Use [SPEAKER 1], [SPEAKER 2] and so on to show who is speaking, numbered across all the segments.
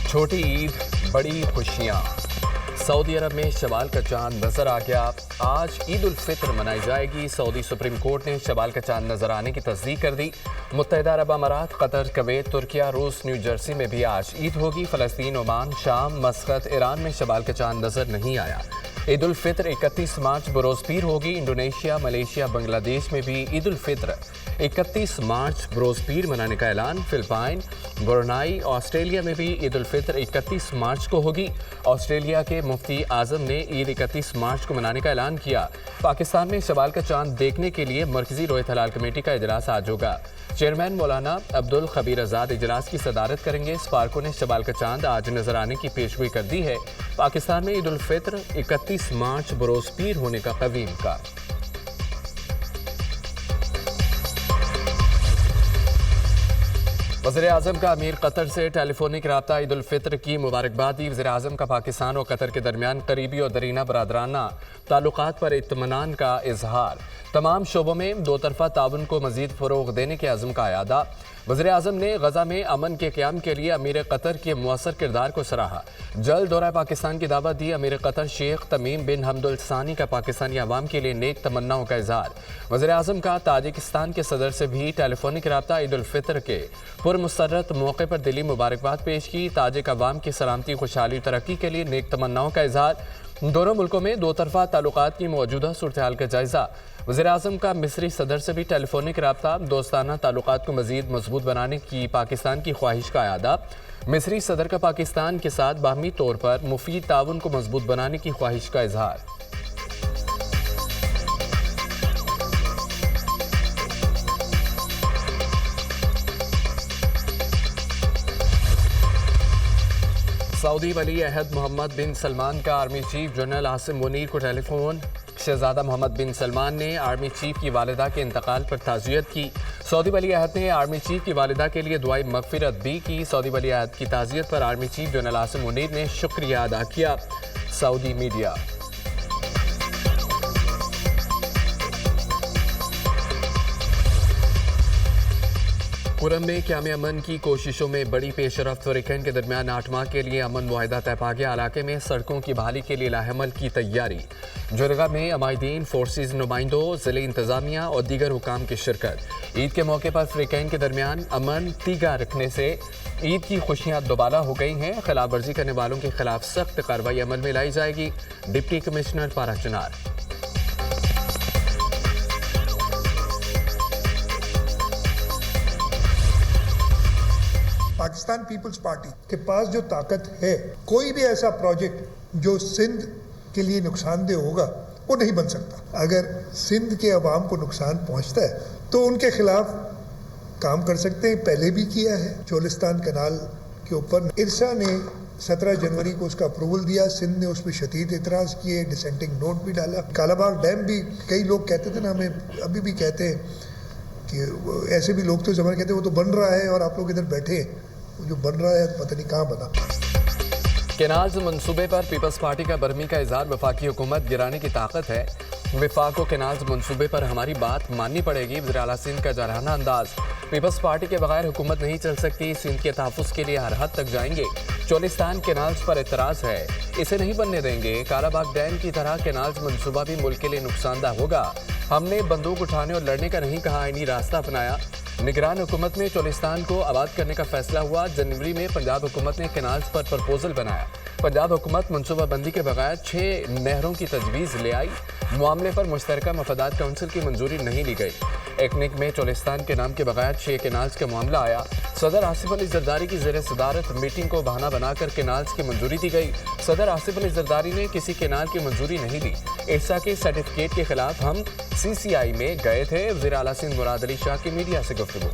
[SPEAKER 1] छोटी ईद, बड़ी खुशियां। सऊदी अरब में शवाल का चांद नजर आ गया। आज ईद उल फित्र मनाई जाएगी। सऊदी सुप्रीम कोर्ट ने शवाल का चांद नजर आने की तस्दीक कर दी। मुत्तहिदा अरब अमारात, कतर, कुवैत, तुर्किया, रूस, न्यू जर्सी में भी आज ईद होगी। फलस्तीन, ओमान, शाम, मस्कत, ईरान में शवाल का चांद नजर नहीं आया। ईद उल फित्र 31 मार्च बरोज़ पीर होगी। इंडोनेशिया, मलेशिया, बांग्लादेश में भी ईद उल फित्र 31 मार्च बरोज़ पीर मनाने का ऐलान। फिलिपाइन, ब्रुनाई, ऑस्ट्रेलिया में भी ईद उल फित्र 31 मार्च को होगी। ऑस्ट्रेलिया के मुफ्ती आजम ने ईद 31 मार्च को मनाने का ऐलान किया। पाकिस्तान में शवाल का चांद देखने के लिए मरकजी रोयत हलाल कमेटी का इजलास आज होगा। चेयरमैन मौलाना अब्दुल खबीर आज़ाद इजलास की सदारत करेंगे। स्पार्को ने शवाल का चांद आज नजर आने की पेशगोई कर दी है। पाकिस्तान में ईद उल फित्र 31 मार्च बरोज़ पीर होने का कवीम का। वज़ीर-ए-आज़म का अमीर कतर से टेलीफोनिक रब्ता। ईद उल फित्र की मुबारकबाद दी। वज़ीर-ए-आज़म का पाकिस्तान और कतर के दरमियान करीबी और दरीना बरादराना ताल्लुकात पर इत्मीनान का इजहार। तमाम शोबों में दो तरफ़ा ताउन को मज़ीद फ़रोग़ देने के अज़्म का अयादा। वज़ीर-ए-आज़म ने गज़ा में अमन के क़याम के लिए अमीर कतर के मुअस्सर किरदार को सराहा। जल्द दौरा पाकिस्तान की दावत दी। अमीर कतर शेख तमीम बिन हमदुल सानी का पाकिस्तानी अवाम के लिए नेक तमन्नाओं का इजहार। वज़ीर-ए-आज़म का ताजिकिस्तान के सदर से भी टेलीफोनिक रब्ता। ईद उल फित्र के पुरमसरत मौके पर दिली मुबारकबाद पेश की। ताजिक अवाम की सलामती, खुशहाली, तरक्की के लिए नेक तमन्नाओं का इजहार। दोनों मुल्कों में दो तरफ़ा ताल्लुकात की मौजूदा सूरत हाल का जायज़ा। वज़ीर-ए-आज़म का मिस्री सदर से भी टेलीफोनिक रब्ता। दोस्ताना ताल्लुकात को मज़ीद मजबूत बनाने की पाकिस्तान की ख्वाहिश का अयादा। मिस्री सदर का पाकिस्तान के साथ बाहमी तौर पर मुफीद ताउन को मजबूत बनाने की ख्वाहिश का इजहार। सऊदी वली अहद मोहम्मद बिन सलमान का army chief general Asim Munir को टेलीफोन। शहजादा मोहम्मद बिन सलमान ने आर्मी चीफ की वालिदा के इंतकाल पर ताज़ियत की। सऊदी वली अहद ने आर्मी चीफ की वालिदा के लिए दुआई मगफिरत भी की। सऊदी वली अहद की ताज़ियत पर army chief general Asim Munir ने शुक्रिया अदा किया। Saudi media. कुरम में क़याम अमन की कोशिशों में बड़ी पेशरफ्त। फ़रीक़ैन के दरमियान 8 माह के लिए अमन मुआहिदा तय पा गया। इलाके में सड़कों की बहाली के लिए लाहेमल की तैयारी। जुरगा में अमायदीन, फोर्सेज नुमाइंदों, ज़िले इंतज़ामिया और दीगर हुकाम की शिरकत। ईद के मौके पर फ़रीक़ैन के दरमियान अमन तीगा रखने से ईद की खुशियाँ दोबाला हो गई हैं। खिलाफ वर्जी करने वालों के खिलाफ सख्त कार्रवाई अमल में लाई जाएगी। डिप्टी कमिश्नर पारा चनार।
[SPEAKER 2] पाकिस्तान पीपल्स पार्टी के पास जो ताकत है, कोई भी ऐसा प्रोजेक्ट जो सिंध के लिए नुकसानदेह होगा वो नहीं बन सकता। अगर सिंध के अवाम को नुकसान पहुंचता है तो उनके खिलाफ काम कर सकते हैं। पहले भी किया है। चोलिस्तान कनाल के ऊपर इरसा ने 17 जनवरी को उसका अप्रूवल दिया। सिंध ने उस पर शदीद एतराज़ किए, डिसेंटिंग नोट भी डाला। कालाबाग डैम भी कई लोग कहते थे ना, हमें अभी भी कहते हैं कि ऐसे भी लोग तो जमा कहते हैं वो तो बन रहा है और आप लोग इधर बैठे, जो बन रहा है पता नहीं कहाँ बना।
[SPEAKER 1] केनाल्स मंसूबे पर पीपल्स पार्टी का बरहमी का इजहार। वफाकी हुकूमत गिराने की ताकत है। वफाक को केनाल्स मंसूबे पर हमारी बात माननी पड़ेगी। वज़ीर आला सिंध का जराना अंदाज। पीपल्स पार्टी के बगैर हुकूमत नहीं चल सकती। सिंध के तहफ़्फ़ुज़ के लिए हर हद तक जाएंगे। चोलिस्तान केनाल्स पर एतराज़ है, इसे नहीं बनने देंगे। कालाबाग डैम की तरह केनाल्स मंसूबा भी मुल्क के लिए नुकसानदा होगा। हमने बंदूक उठाने और लड़ने का नहीं कहा, आईनी रास्ता अपनाया। निगरान हुकूमत में चोलिस्तान को आबाद करने का फैसला हुआ। जनवरी में पंजाब हुकूमत ने केनाल्स पर प्रपोजल बनाया। पंजाब हुकूमत मनसूबाबंदी के बगैर 6 नहरों की तजवीज़ ले आई। मामले पर मुश्तरका मफादात काउंसिल की मंजूरी नहीं ली गई। एकनिक में चोलिस्तान के नाम के बगैर 6 केनाल्स का मामला आया। सदर आसिफ अली जरदारी की ज़ेर सदारत मीटिंग को बहाना बनाकर केनाल्स की मंजूरी दी गई। सदर आसिफ अली जरदारी ने किसी केनाल की मंजूरी नहीं दी। इरसा के सर्टिफिकेट के खिलाफ हम CCI में गए थे। वज़ीर आला सिंध मुराद अली शाह की मीडिया से गुफ्तगू।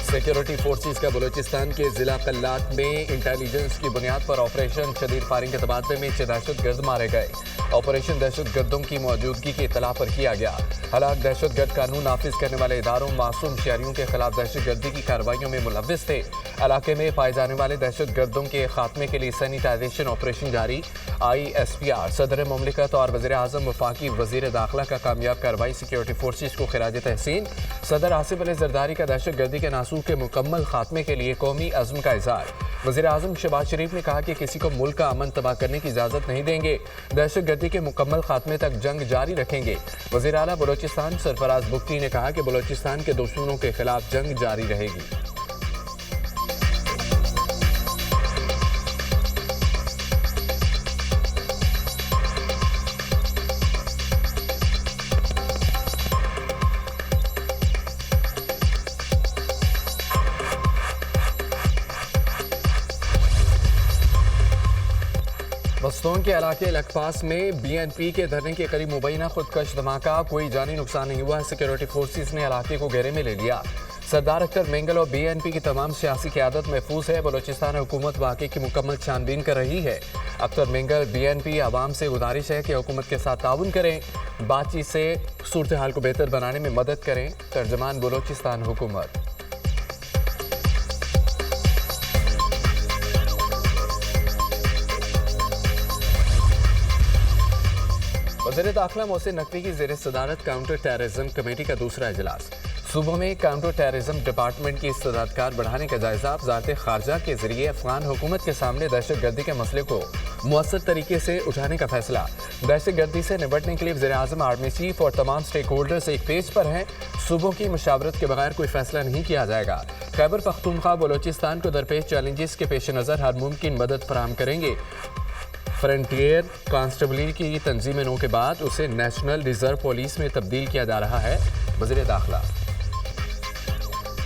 [SPEAKER 1] सिक्योरिटी फोर्सेस का बलूचिस्तान के जिला कल्लात में इंटेलिजेंस की बुनियाद पर ऑपरेशन। शदीद फायरिंग के तबादले में 6 दहशतगर्द मारे गए। ऑपरेशन दहशतगर्दों की मौजूदगी की इतला पर किया गया। हालांकि दहशतगर्द कानून नाफिज करने वाले इदारों मासूम शहरियों के खिलाफ दहशतगर्दी की कार्रवाइयों में मुलव्विस थे। इलाके में पाए जाने वाले दहशतगर्दों के खात्मे के लिए सैनिटाइजेशन ऑपरेशन जारी। ISPR सदर मुमलिकत और वज़ीर आज़म वफाकी वज़ीर दाखिला का कामयाब कार्रवाई सिक्योरिटी फोर्सेज को खिराज तहसीन। सदर आसिफ अली जरदारी का दहशतगर्दी के नासूर के मुकम्मल खात्मे के लिए कौमी अज़्म का इज़हार। वज़ीर आज़म शहबाज शरीफ ने कहा कि किसी को मुल्क का अमन तबाह करने की इजाज़त नहीं देंगे, दहशतगर्दी के मुकम्मल खात्मे तक जंग जारी रखेंगे। वज़ीर आला बलोचिस्तान सरफराज बुख्ती ने कहा कि बलोचिस्तान के दुश्मनों के खिलाफ जंग जारी रहेगी। बस्तों के इलाके लखपास में BNP के धरने के करीब मुबैना खुदकश धमाका, कोई जानी नुकसान नहीं हुआ। सिक्योरिटी फोर्सेस ने इलाके को घेरे में ले लिया। सरदार अख्तर मेंगल और BNP की तमाम सियासी क़यादत महफूज है। बलोचिस्तान हुकूमत वाक़े की मुकम्मल छानबीन कर रही है। अख्तर मेंगल BNP आवाम से गुजारिश है कि हुकूमत के साथ ताउन करें, बातचीत से सूरत हाल को बेहतर बनाने में मदद करें। तर्जमान बलोचिस्तान हुकूमत। वज़ीर दाखिला मोहसिन नकवी की ज़ेर सदारत काउंटर टेररिज्म कमेटी का दूसरा इजलास। सूबों में काउंटर टेररिज्म डिपार्टमेंट की इस्तेदादकार बढ़ाने का जायजा। वज़ारत ख़ारजा के जरिए अफगान हुकूमत के सामने दहशतगर्दी के मसले को मुअस्सर तरीके से उठाने का फैसला। दहशतगर्दी से निपटने के लिए वज़ीर आज़म, आर्मी चीफ और तमाम स्टेक होल्डर्स एक पेज पर हैं। सूबों की मशावरत के बगैर कोई फैसला नहीं किया जाएगा। खैबर पख्तूनख्वा बलोचिस्तान को दरपेश चैलेंजेस के पेश नज़र हर मुमकिन मदद फराहम करेंगे। फ्रंटियर कांस्टेबली की तंजीमों के बाद उसे नेशनल रिजर्व पुलिस में तब्दील किया जा रहा है। वज़ीर दाखिला।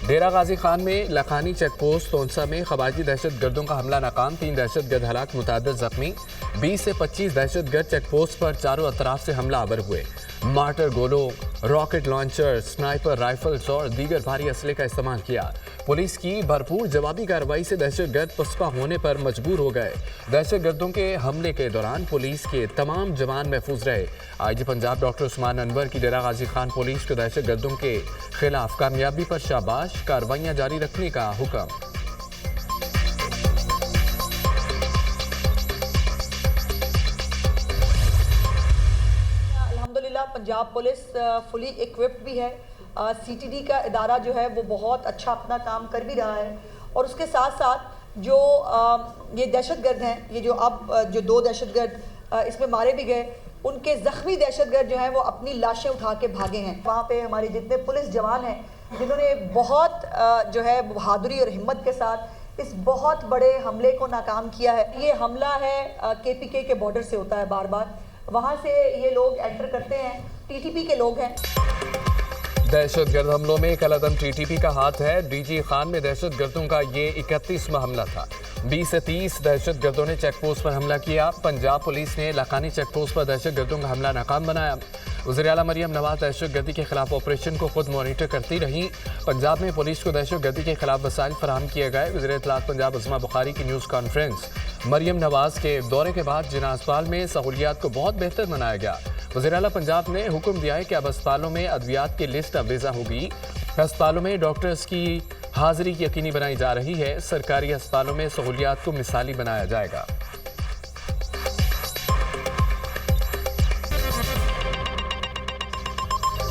[SPEAKER 1] डेरा गाजी खान में लखानी चेक पोस्ट तोनसा में खवाजी दहशतगर्दों का हमला नाकाम, 3 दहशतगर्द हलाक, मुतअद्दिद जख्मी। 20 से 25 दहशतगर्द चेक पोस्ट पर चारों अतराफ से हमला आवर हुए। मार्टर गोलों, रॉकेट लॉन्चर, स्नाइपर राइफल्स और दीगर भारी असले का इस्तेमाल किया। पुलिस की भरपूर जवाबी कार्रवाई से दहशतगर्द पसपा होने पर मजबूर हो गए। दहशतगर्दों के हमले के दौरान पुलिस के तमाम जवान महफूज रहे। IG पंजाब डॉक्टर उस्मान अनवर की डेरा गाजी खान पुलिस को दहशतगर्दों के खिलाफ कामयाबी पर शाबाश, कार्रवाइयां जारी रखने का हुक्म।
[SPEAKER 3] पंजाब पुलिस फुली इक्विप्ड भी है। CTD का इदारा जो है वो बहुत अच्छा अपना काम कर भी रहा है और उसके साथ साथ जो ये दहशतगर्द हैं, ये जो 2 दहशतगर्द इसमें मारे भी गए, उनके ज़ख्मी दहशतगर्द जो हैं वो अपनी लाशें उठा के भागे हैं। वहाँ पे हमारे जितने पुलिस जवान हैं जिन्होंने बहुत जो है बहादुरी और हिम्मत के साथ इस बहुत बड़े हमले को नाकाम किया है। ये हमला है KPK के बॉर्डर से होता है, बार बार वहाँ से ये लोग एंटर करते हैं। TTP के लोग हैं।
[SPEAKER 1] दहशतगर्द हमलों में कलअदम TTP का हाथ है। DG खान में दहशतगर्दों का ये 31वां हमला था। 20 से 30 दहशतगर्दों ने चेक पोस्ट पर हमला किया। पंजाब पुलिस ने लखानी चेक पोस्ट पर दहशतगर्दों का हमला नाकाम बनाया। वज़ीर आला मरियम नवाज दहशतगर्दी के खिलाफ ऑपरेशन को खुद मॉनिटर करती रहीं। पंजाब में पुलिस को दहशतगर्दी के खिलाफ वसाइल फराहम किए गए। वज़ीर इत्तलात पंजाब अज़मा बुखारी की न्यूज़ कॉन्फ्रेंस। मरियम नवाज के दौरे के बाद जिना अस्पताल में सहूलियात को बहुत बेहतर बनाया गया। वज़ीर आला पंजाब ने हुक्म दिया है कि अब अस्पतालों में अद्वियात की लिस्ट अवेजा होगी। अस्पतालों में डॉक्टर्स की हाजिरी यकीनी बनाई जा रही है। सरकारी अस्पतालों में सहूलियात को मिसाली बनाया जाएगा।